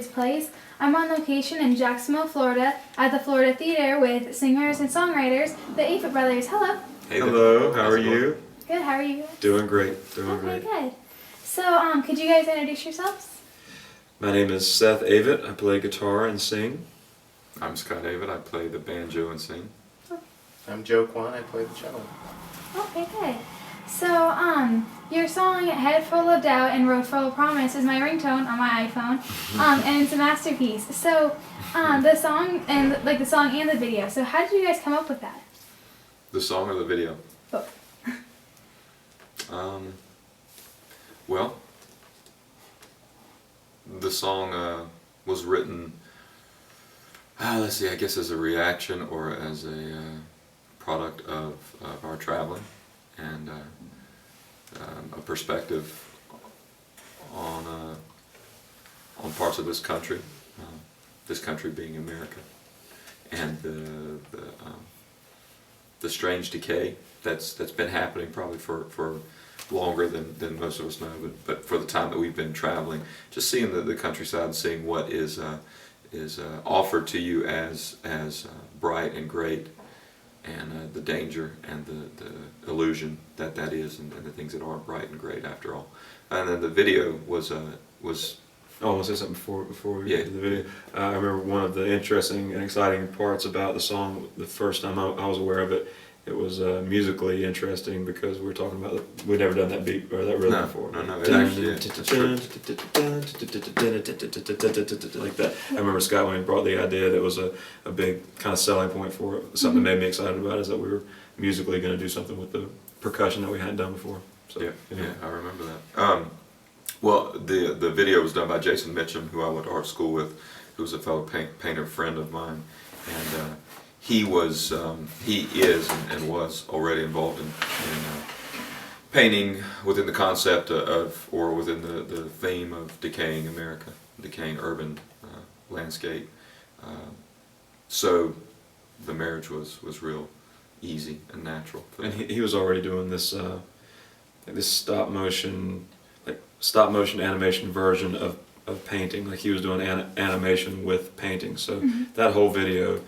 Kidz Plays. I'm on location in Jacksonville, Florida at the Florida Theater with singers and songwriters, the Avett Brothers. Hello. Hey, hello, how are you? Good, how are you? Doing great, doing Okay, great. good. So, could you guys introduce yourselves? My name is Seth Avett. I play guitar and sing. I'm Scott Avett. I play the banjo and sing. I'm Joe Kwan. I play the cello. Okay, good. So, your song Head Full of Doubt and Road Full of Promise is my ringtone on my iPhone, and it's a masterpiece. So, the song and the video. So, how did you guys come up with that? The song or the video? Both. Well, the song was written, let's see, I guess as a reaction or as a product of our traveling and a perspective on parts of this country being America, and the strange decay that's been happening probably for longer than most of us know, but for the time that we've been traveling, just seeing the countryside and seeing what is offered to you as bright and great, and the danger and the illusion that is, and the things that aren't bright and great after all. And then the video was Oh, I want to say something before we Yeah. get to the video. I remember one of the interesting and exciting parts about the song, the first time I was aware of it, it was musically interesting because we were talking about, we'd never done that beat or that rhythm before. No, it actually, like that. I remember Scott, when he brought the idea, that was a big kind of selling point for it. Something that made me excited about is that we were musically going to do something with the percussion that we hadn't done before. So, yeah, I remember that. Well, the video was done by Jason Mitchum, who I went to art school with, who was a fellow painter friend of mine, and he is and was already involved in painting within the concept or within the theme of decaying America, decaying urban landscape. So the marriage was real easy and natural. And he was already doing this this stop motion animation version of painting. Like, he was doing animation with painting. So that whole video,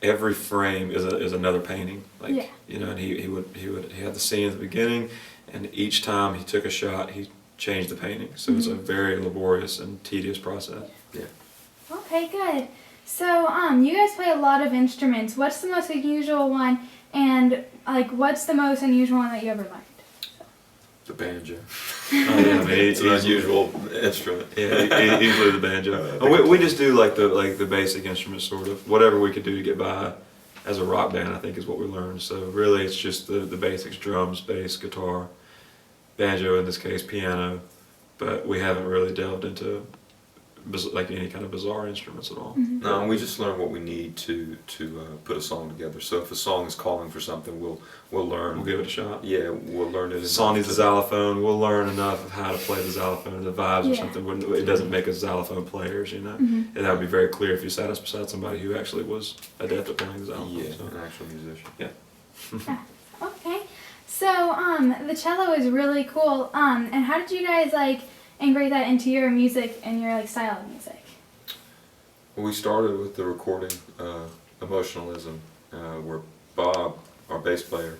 every frame is another painting. Like, yeah. You know, and he had the scene at the beginning, and each time he took a shot, he changed the painting. So it's a very laborious and tedious process. Yeah. Okay, good. So, you guys play a lot of instruments. What's the most unusual one, and what's the most unusual one that you ever learned? The banjo. Oh, yeah, I mean, It's an unusual instrument. Yeah, easily the banjo. We just do the basic instruments, sort of. Whatever we could do to get by as a rock band, I think, is what we learned. So really, it's just the basics: drums, bass, guitar, banjo in this case, piano. But we haven't really delved into any kind of bizarre instruments at all. No, we just learn what we need to put a song together. So if a song is calling for something, we'll learn. We'll give it a shot. Yeah, we'll learn it. If the song needs a xylophone, we'll learn enough of how to play the xylophone, the vibes or something. It doesn't make us xylophone players, you know. And that would be very clear if you sat us beside somebody who actually was adept at playing the xylophone. Yeah, So. an actual musician. Yeah. Okay. So, the cello is really cool. And how did you guys integrate that into your music and your style of music? Well, we started with the recording Emotionalism, where Bob, our bass player,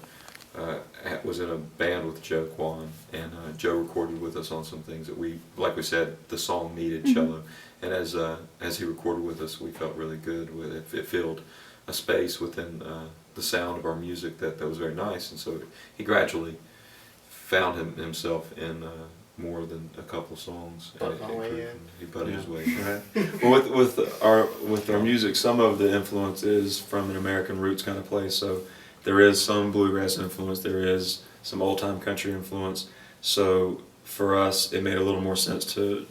was in a band with Joe Kwan, and Joe recorded with us on some things that like we said, the song needed cello, and as he recorded with us, we felt really good with it. It filled a space within the sound of our music that was very nice, and so he gradually found himself in more than a couple songs. He butted his way in. Right. Well, with our music, some of the influence is from an American roots kind of place. So there is some bluegrass influence, there is some old time country influence. So for us, it made a little more sense to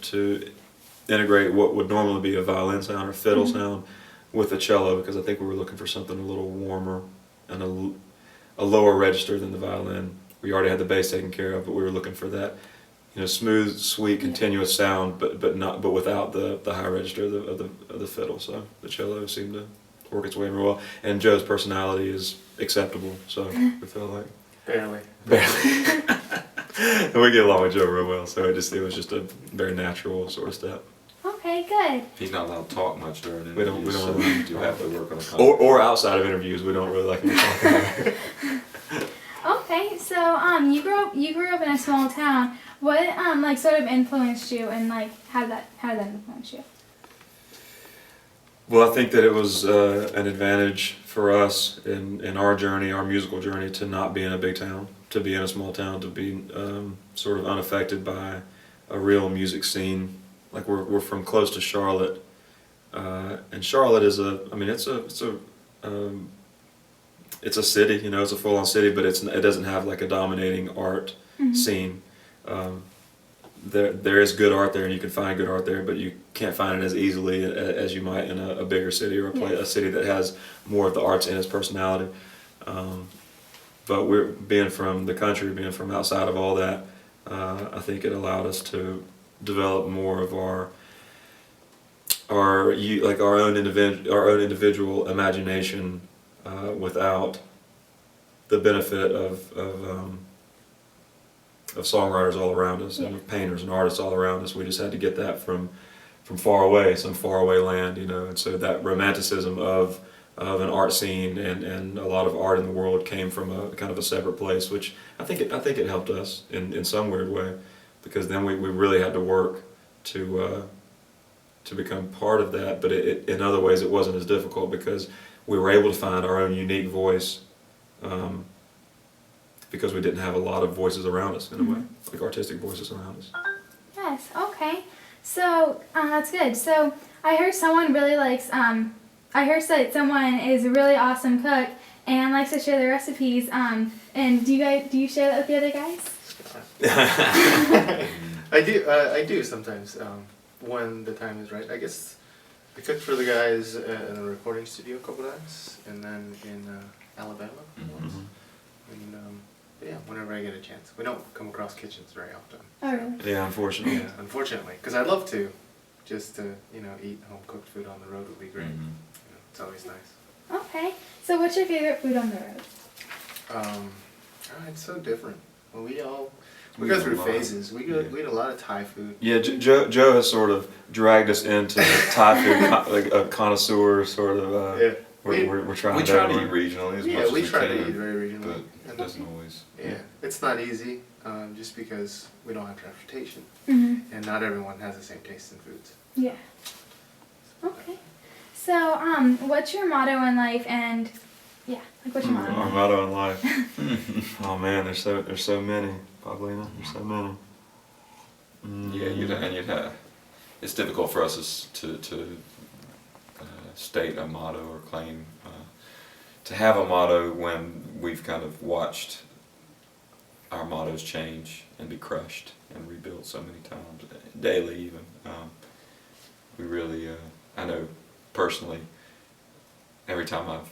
integrate what would normally be a violin sound or fiddle sound with a cello, because I think we were looking for something a little warmer and a lower register than the violin. We already had the bass taken care of, but we were looking for that, smooth, sweet, continuous sound, but without the high register of the fiddle. So the cello seemed to work its way in real well, and Joe's personality is acceptable. So we feel like Barely. and we get along with Joe real well. So it was just a very natural sort of step. Okay, Okay, good. He's not allowed to talk much during We don't- interviews, we don't so really- you do have to work on a Or outside of interviews, we don't really like him talking. Okay, so you grew up in a small town. What like sort of influenced you, and like how did that influence you? Well, I think that it was an advantage for us in our journey, our musical journey, to not be in a big town, to be in a small town, to be sort of unaffected by a real music scene. Like we're from close to Charlotte, and Charlotte is it's a city, you know, it's a full-on city, but it doesn't have like a dominating art scene. There is good art there, and you can find good art there, but you can't find it as easily as you might in a bigger city, or a city that has more of the arts in its personality. But we're being from the country, being from outside of all that, I think it allowed us to develop more of our own individual imagination without the benefit of songwriters all around us and painters and artists all around us. We just had to get that from far away, some faraway land, you know. And so that romanticism of an art scene and a lot of art in the world came from a kind of a separate place, which I think it helped us in some weird way, because then we really had to work to become part of that. But in other ways it wasn't as difficult, because we were able to find our own unique voice. Because we didn't have a lot of voices around us, in a way, like artistic voices around us. Yes. Okay. So that's good. So I heard someone really likes. I heard that someone is a really awesome cook and likes to share their recipes. And do you share that with the other guys? I do sometimes, when the time is right. I guess I cooked for the guys in a recording studio a couple times, and then in Alabama once. And yeah, whenever I get a chance. We don't come across kitchens very often. Oh, really? Yeah, unfortunately. Yeah, unfortunately, because I'd love to. Just to eat home cooked food on the road would be great. It's always nice. Okay. So what's your favorite food on the road? It's so different. Well, we go through phases. We eat a lot of Thai food. Yeah, Joe has sort of dragged us into Thai food, like a connoisseur sort of. Yeah. We're trying. We try to eat regionally as much as we we try can, to eat very regionally. but it doesn't always. Yeah, it's not easy, just because we don't have transportation, and not everyone has the same taste in foods. Yeah. Okay. So what's your motto in life? And yeah, like what's your motto? Our motto in life. Oh man, there's so many, Pavlina. There's so many. Yeah, you'd have. It's difficult for us to state a motto or claim to have a motto when we've kind of watched our mottos change and be crushed and rebuilt so many times, daily even. We really, I know personally, every time I've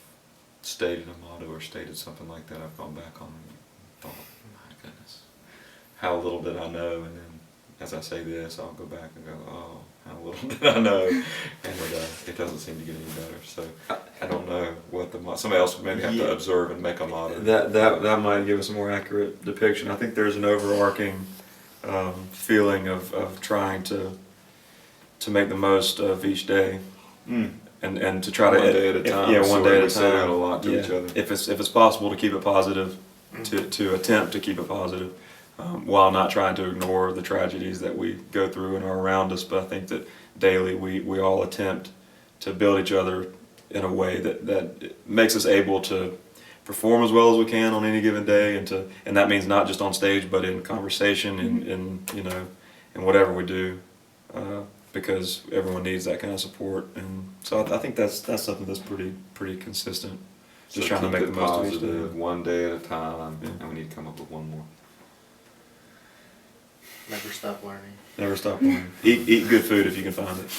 stated a motto or stated something like that, I've gone back on and thought, my goodness, how little did I know? And then as I say this, I'll go back and go, oh, how little did I know? And it doesn't seem to get any better. So I don't know what somebody else would maybe have to observe and make a motto. That might give us a more accurate depiction. I think there's an overarching feeling of trying to make the most of each day, and to try to one day at a time. One day at a We say that time. a lot to each other. If it's possible to keep it positive, to attempt to keep it positive, while not trying to ignore the tragedies that we go through and are around us. But I think that daily we all attempt to build each other in a way that makes us able to perform as well as we can on any given day, and that means not just on stage, but in conversation and in whatever we do, because everyone needs that kind of support. And so I think that's something that's pretty consistent. Just trying to make the most of each day. One day at a time, and we need to come up with one more. Never stop learning. Never stop learning. Eat good food if you can find it.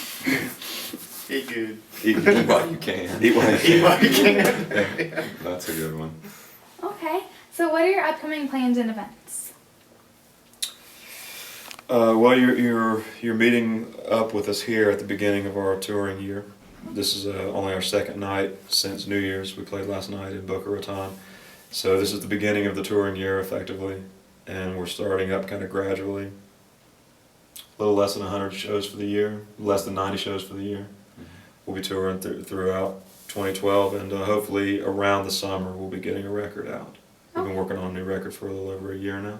Eat good. Eat while you can. Eat while you can. Eat while you can. Yeah, that's a good one. Okay. So what are your upcoming plans and events? Well, you're meeting up with us here at the beginning of our touring year. This is only our second night since New Year's. We played last night in Boca Raton. So this is the beginning of the touring year, effectively, and we're starting up kind of gradually. a little less than 100 shows for the year, less than 90 shows for the year. We'll be touring throughout 2012, and hopefully around the summer we'll be getting a record out. We've been working on a new record for a little over a year now.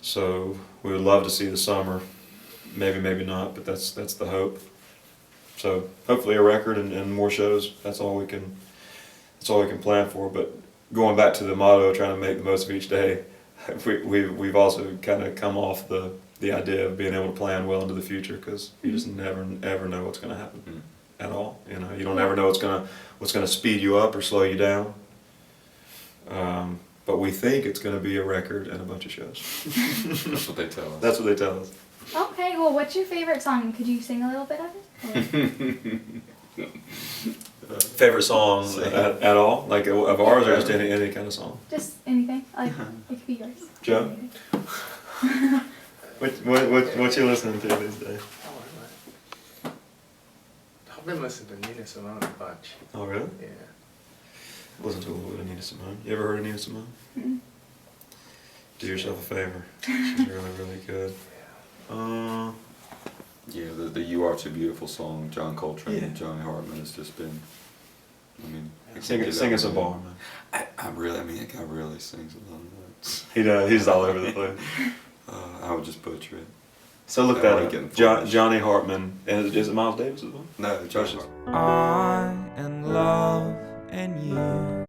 So we would love to see the summer, maybe, maybe not, but that's the hope. So hopefully a record and more shows. That's all we can plan for. But going back to the motto, trying to make the most of each day, we've also kind of come off the idea of being able to plan well into the future, because you just never ever know what's going to happen at all. You know, you don't ever know what's going to speed you up or slow you down. But we think it's going to be a record and a bunch of shows. That's what they tell us. That's what they tell us. Okay, well, what's your favorite song? Could you sing a little bit of it? Favorite song at all? Like of ours, or just any kind of song? Just anything. Like, it could be yours. Joe? What you listening to these days? I've been listening to Nina Simone a bunch. Oh, really? Yeah. Listen to a little bit of Nina Simone. You ever heard of Nina Simone? Mm-mm. Do yourself a favor. She's really, really good. Yeah, the "You Are Too Beautiful" song, John Coltrane and Yeah. Johnny Hartman has just been. I mean, Sing us a bar, man. I mean, that guy really sings a lot of notes. He does. He's all over the place. I would just butcher it. So look That that might up. get influenced. Johnny Hartman. And is it Miles Davis as well? No, Johnny Hartman. I'm in love and you